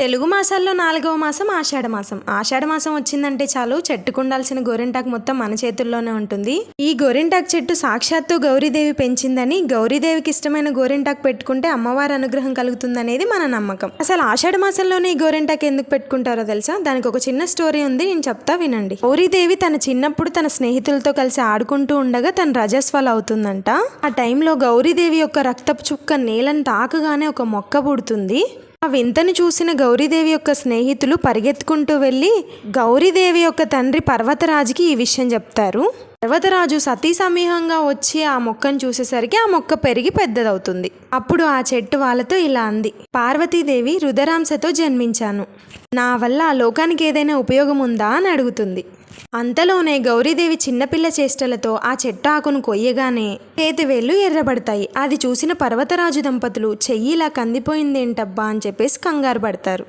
తెలుగు మాసాల్లో 4వ మాసం ఆషాఢమాసం. ఆషాఢమాసం వచ్చిందంటే చాలు చెట్టుకుండాల్సిన గోరింటాకు మొత్తం మన చేతుల్లోనే ఉంటుంది. ఈ గోరింటాకు చెట్టు సాక్షాత్తు గౌరీదేవి పెంచిందని, గౌరీదేవికి ఇష్టమైన గోరింటాకు పెట్టుకుంటే అమ్మవారి అనుగ్రహం కలుగుతుందనేది మన నమ్మకం. అసలు ఆషాఢమాసంలోనే ఈ గోరింటాకు ఎందుకు పెట్టుకుంటారో తెలుసా? దానికి ఒక చిన్న స్టోరీ ఉంది, నేను చెప్తా వినండి. గౌరీదేవి తన చిన్నప్పుడు తన స్నేహితులతో కలిసి ఆడుకుంటూ ఉండగా తన రజస్వల అవుతుందంట. ఆ టైంలో గౌరీదేవి యొక్క రక్తపు చుక్క నేలను తాకగానే ఒక మొక్క పుడుతుంది. ఆ వింతను చూసిన గౌరీదేవి యొక్క స్నేహితులు పరిగెత్తుకుంటూ వెళ్ళి గౌరీదేవి యొక్క తండ్రి పర్వతరాజుకి ఈ విషయం చెప్తారు. పర్వతరాజు సతీ సమూహంగా వచ్చి ఆ మొక్కను చూసేసరికి ఆ మొక్క పెరిగి పెద్దదవుతుంది. అప్పుడు ఆ చెట్టు వాళ్ళతో ఇలా అంది: పార్వతీదేవి రుద్రాంశతో జన్మించాను, నా వల్ల ఆ లోకానికి ఏదైనా ఉపయోగం ఉందా అని అడుగుతుంది. అంతలోనే గౌరీదేవి చిన్నపిల్ల చేష్టలతో ఆ చెట్టు ఆకును కొయ్యగానే చేతివేళ్లు ఎర్రబడతాయి. అది చూసిన పర్వతరాజు దంపతులు చెయ్యి ఇలా కందిపోయిందేంటబ్బా అని చెప్పేసి కంగారు పడతారు.